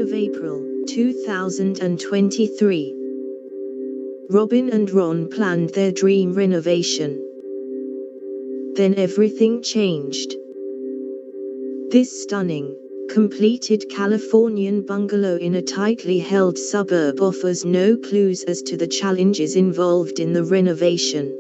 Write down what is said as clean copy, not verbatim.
of April, 2023. Robyn and Ron planned their dream renovation. Then everything changed. This stunning, completed Californian bungalow in a tightly held suburb offers no clues as to the challenges involved in the renovation.